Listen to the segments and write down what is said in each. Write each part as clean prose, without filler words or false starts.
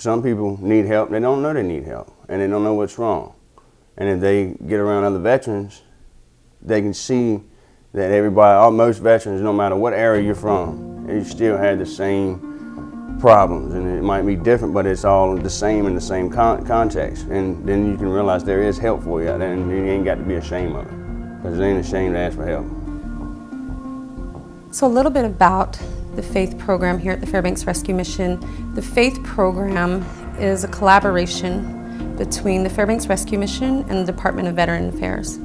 some people need help, they don't know they need help, and they don't know what's wrong. And if they get around other veterans, they can see that everybody, most veterans, no matter what area you're from, you still have the same problems. And it might be different, but it's all the same in the same context. And then you can realize there is help for you out there, and you ain't got to be ashamed of it, because it ain't a shame to ask for help. So a little bit about the FAITH program here at the Fairbanks Rescue Mission. The FAITH program is a collaboration between the Fairbanks Rescue Mission and the Department of Veteran Affairs.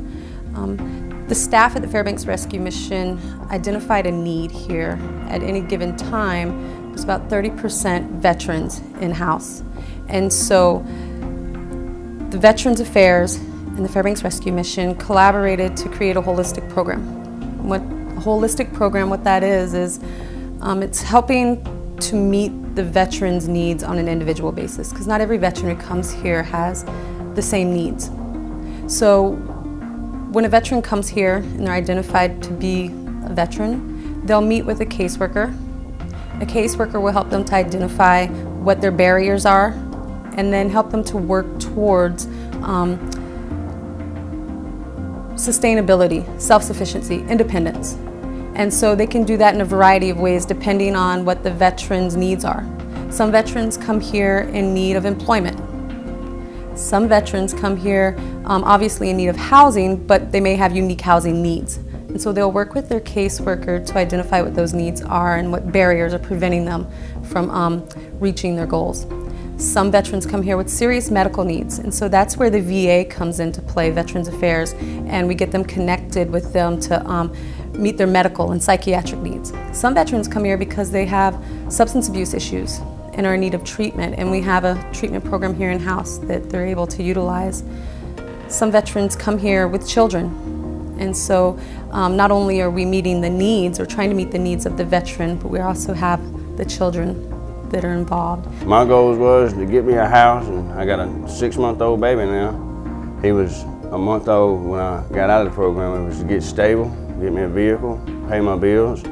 The staff at the Fairbanks Rescue Mission identified a need here. At any given time, there's about 30% veterans in-house. And so the Veterans Affairs and the Fairbanks Rescue Mission collaborated to create a holistic program. What a holistic program, what that is it's helping to meet the veterans' needs on an individual basis, because not every veteran who comes here has the same needs. So when a veteran comes here and they're identified to be a veteran, they'll meet with a caseworker. A caseworker will help them to identify what their barriers are and then help them to work towards sustainability, self-sufficiency, independence. And so they can do that in a variety of ways depending on what the veteran's needs are. Some veterans come here in need of employment. Some veterans come here obviously in need of housing, but they may have unique housing needs. And so they'll work with their caseworker to identify what those needs are and what barriers are preventing them from reaching their goals. Some veterans come here with serious medical needs, and so that's where the VA comes into play, Veterans Affairs, and we get them connected with them to meet their medical and psychiatric needs. Some veterans come here because they have substance abuse issues and are in need of treatment, and we have a treatment program here in-house that they're able to utilize. Some veterans come here with children, and so not only are we meeting the needs or trying to meet the needs of the veteran, but we also have the children that are involved. My goal was to get me a house, and I got a 6-month-old baby now. He was a month old when I got out of the program. It was to get stable, get me a vehicle, pay my bills,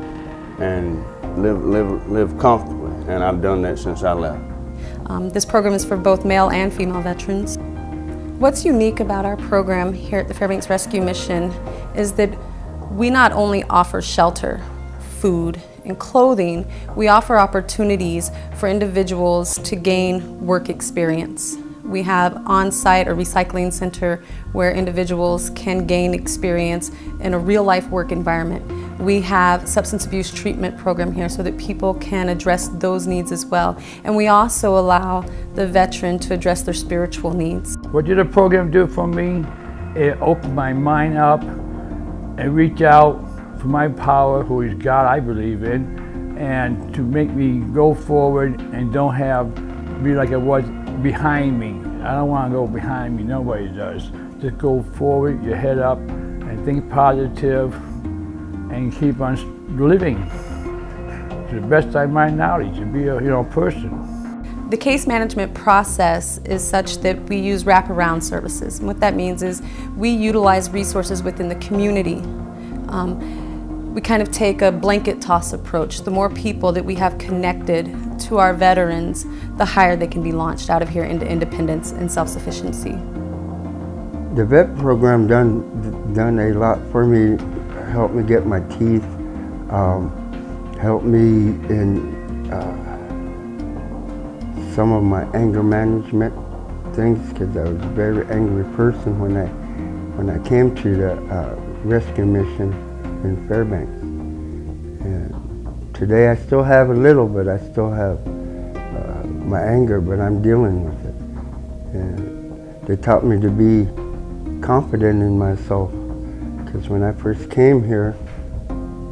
and live comfortably, and I've done that since I left. This program is for both male and female veterans. What's unique about our program here at the Fairbanks Rescue Mission is that we not only offer shelter, food, and clothing, we offer opportunities for individuals to gain work experience. We have on-site a recycling center where individuals can gain experience in a real-life work environment. We have substance abuse treatment program here so that people can address those needs as well. And we also allow the veteran to address their spiritual needs. What did the program do for me? It opened my mind up and reach out for my power, who is God I believe in, and to make me go forward and don't be like I was behind me. I don't want to go behind me, nobody does. Just go forward, your head up, and think positive, and keep on living to the best of my knowledge, to be a person. The case management process is such that we use wraparound services. And what that means is we utilize resources within the community. We kind of take a blanket toss approach. The more people that we have connected to our veterans, the higher they can be launched out of here into independence and self-sufficiency. The vet program done a lot for me, helped me get my teeth, helped me in some of my anger management things, because I was a very angry person when I came to the rescue mission in Fairbanks. And today I still have a little, but I still have my anger, but I'm dealing with it. And they taught me to be confident in myself, because when I first came here,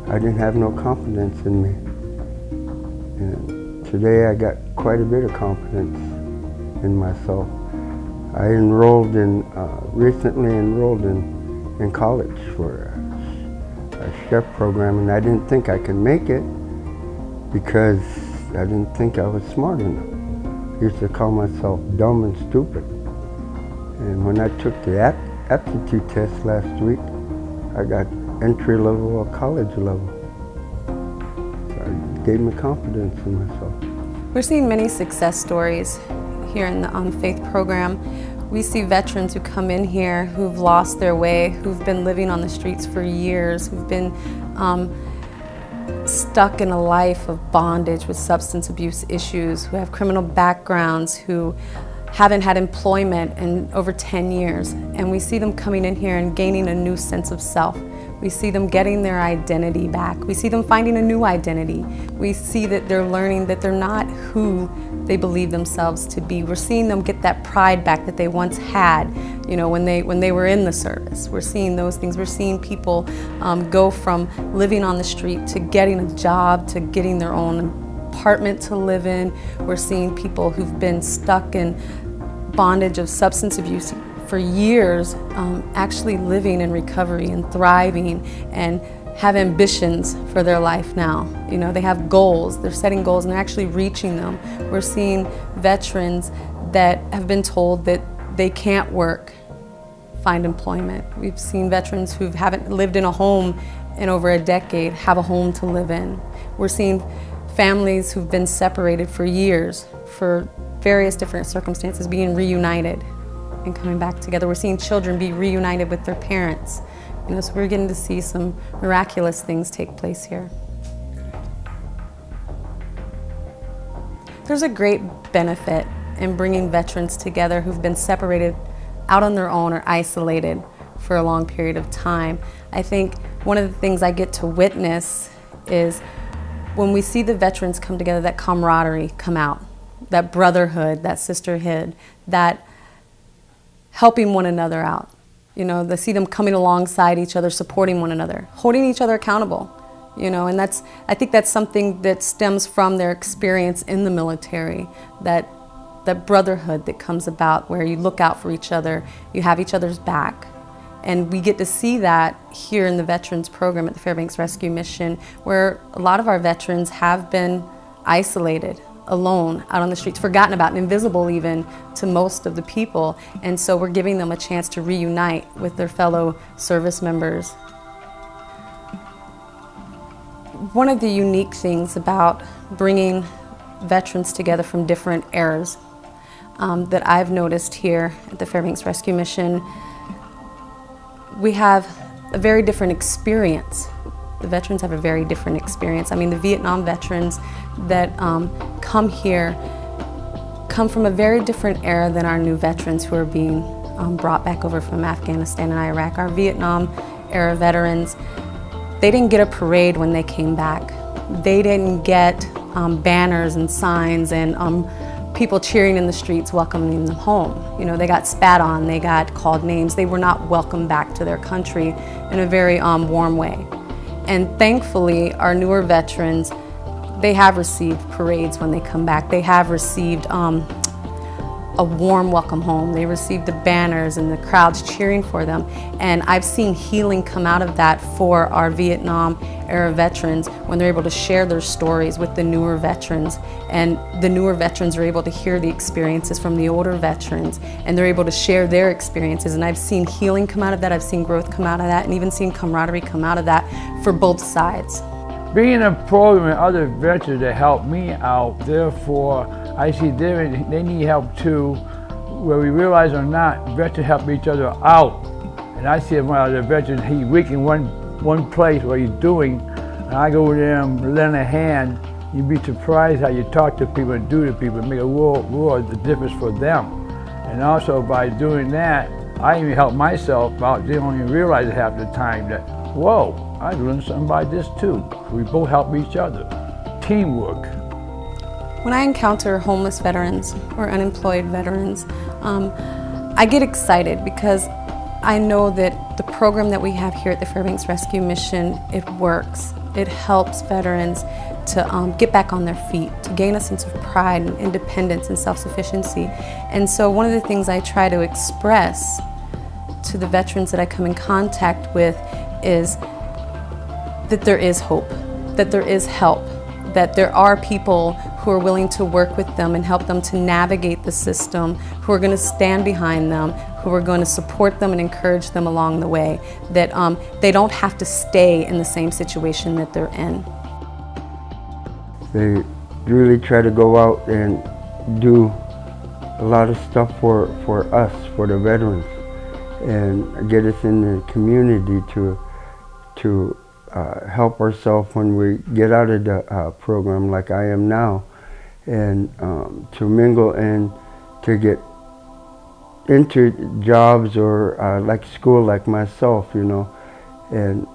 I didn't have no confidence in me. And today I got quite a bit of confidence in myself. I recently enrolled in college for a chef program, and I didn't think I could make it because I didn't think I was smart enough. I used to call myself dumb and stupid. And when I took the aptitude test last week, I got entry level or college level. So it gave me confidence in myself. We're seeing many success stories here in the Faith program, we see veterans who come in here who've lost their way, who've been living on the streets for years, who've been stuck in a life of bondage with substance abuse issues, who have criminal backgrounds, who haven't had employment in over 10 years. And we see them coming in here and gaining a new sense of self. We see them getting their identity back. We see them finding a new identity. We see that they're learning that they're not who they believe themselves to be. We're seeing them get that pride back that they once had, you know, when they were in the service. We're seeing those things. We're seeing people go from living on the street to getting a job, to getting their own apartment to live in. We're seeing people who've been stuck in bondage of substance abuse for years, actually living in recovery and thriving and have ambitions for their life now. You know, they have goals, they're setting goals and they're actually reaching them. We're seeing veterans that have been told that they can't work, find employment. We've seen veterans who haven't lived in a home in over a decade have a home to live in. We're seeing families who've been separated for years, for various different circumstances, being reunited and coming back together. We're seeing children be reunited with their parents. You know, so we're getting to see some miraculous things take place here. There's a great benefit in bringing veterans together who've been separated out on their own or isolated for a long period of time. I think one of the things I get to witness is when we see the veterans come together, that camaraderie come out, that brotherhood, that sisterhood, that helping one another out. You know, they see them coming alongside each other, supporting one another, holding each other accountable. You know, and I think that's something that stems from their experience in the military, that brotherhood that comes about where you look out for each other, you have each other's back. And we get to see that here in the Veterans Program at the Fairbanks Rescue Mission, where a lot of our veterans have been isolated, alone, out on the streets, forgotten about, and invisible even to most of the people. And so we're giving them a chance to reunite with their fellow service members. One of the unique things about bringing veterans together from different eras that I've noticed here at the Fairbanks Rescue Mission, we have a very different experience. The veterans have a very different experience. I mean, the Vietnam veterans that come here come from a very different era than our new veterans who are being brought back over from Afghanistan and Iraq. Our Vietnam era veterans, they didn't get a parade when they came back. They didn't get banners and signs and people cheering in the streets welcoming them home. You know, they got spat on, they got called names. They were not welcomed back to their country in a very warm way. And thankfully, our newer veterans, they have received parades when they come back. They have received a warm welcome home. They received the banners and the crowds cheering for them. And I've seen healing come out of that for our Vietnam era veterans when they're able to share their stories with the newer veterans. And the newer veterans are able to hear the experiences from the older veterans, and they're able to share their experiences. And I've seen healing come out of that, I've seen growth come out of that, and even seen camaraderie come out of that for both sides. Being in a program with other veterans that help me out, therefore, I see they need help too. Where we realize or not, veterans help each other out. And I see one of the veterans, he's weak in one place, what he's doing, and I go over there and lend a hand. You'd be surprised how you talk to people and do to people and make a world of difference for them. And also by doing that, I even help myself out. They don't even realize it half the time that, whoa, I learned something by this too. We both help each other. Teamwork. When I encounter homeless veterans or unemployed veterans, I get excited because I know that the program that we have here at the Fairbanks Rescue Mission, it works. It helps veterans to get back on their feet, to gain a sense of pride and independence and self-sufficiency. And so one of the things I try to express to the veterans that I come in contact with is that there is hope, that there is help, that there are people who are willing to work with them and help them to navigate the system, who are going to stand behind them, who are going to support them and encourage them along the way, that they don't have to stay in the same situation that they're in. They really try to go out and do a lot of stuff for us, for the veterans, and get us in the community to help ourselves when we get out of the program like I am now, and to mingle and to get into jobs or like school like myself, you know, and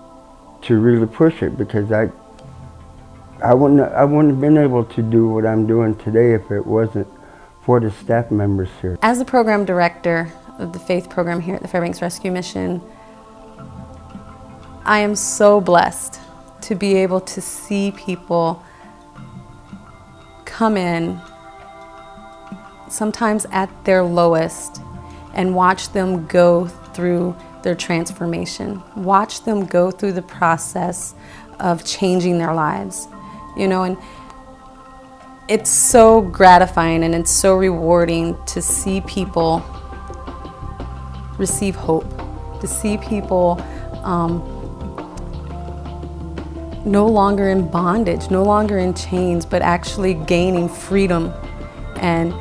to really push it, because I wouldn't have been able to do what I'm doing today if it wasn't for the staff members here. As the program director of the faith program here at the Fairbanks Rescue Mission, I am so blessed to be able to see people come in sometimes at their lowest and watch them go through their transformation, watch them go through the process of changing their lives, you know, and it's so gratifying and it's so rewarding to see people receive hope, to see people no longer in bondage, no longer in chains, but actually gaining freedom and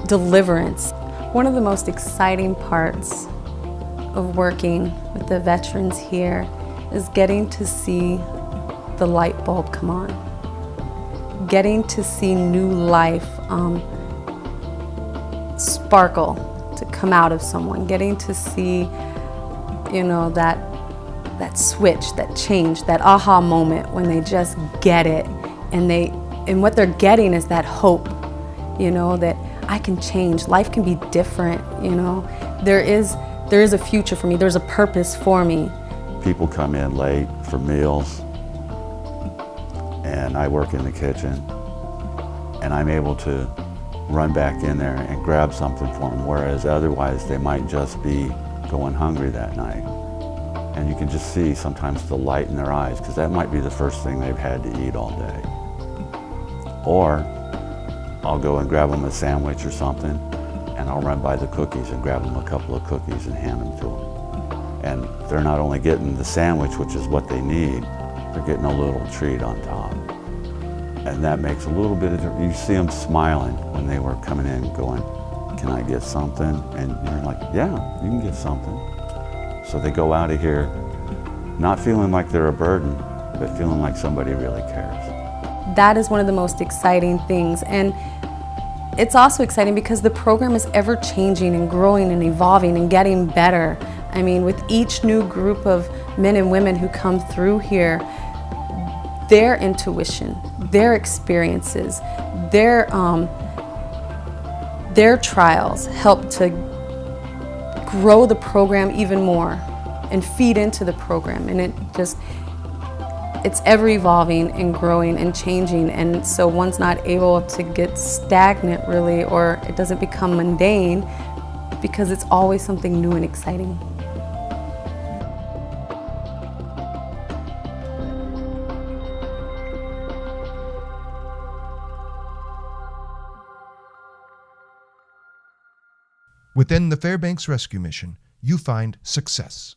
deliverance. One of the most exciting parts of working with the veterans here is getting to see the light bulb come on, getting to see new life sparkle to come out of someone, getting to see, you know, that switch, that change, that aha moment when they just get it, and what they're getting is that hope, you know, that I can change, life can be different, you know, there is a future for me, there's a purpose for me. People come in late for meals, and I work in the kitchen, and I'm able to run back in there and grab something for them, whereas otherwise they might just be going hungry that night. And you can just see sometimes the light in their eyes, because that might be the first thing they've had to eat all day. Or I'll go and grab them a sandwich or something, and I'll run by the cookies and grab them a couple of cookies and hand them to them. And they're not only getting the sandwich, which is what they need, they're getting a little treat on top. And that makes a little bit of difference. You see them smiling when they were coming in going, can I get something? And you're like, yeah, you can get something. So they go out of here not feeling like they're a burden, but feeling like somebody really cares. That is one of the most exciting things. And it's also exciting because the program is ever changing and growing and evolving and getting better. I mean, with each new group of men and women who come through here, their intuition, their experiences, their trials help to grow the program even more and feed into the program. And it's ever evolving and growing and changing, and so one's not able to get stagnant really, or it doesn't become mundane, because it's always something new and exciting. Within the Fairbanks Rescue Mission, you find success.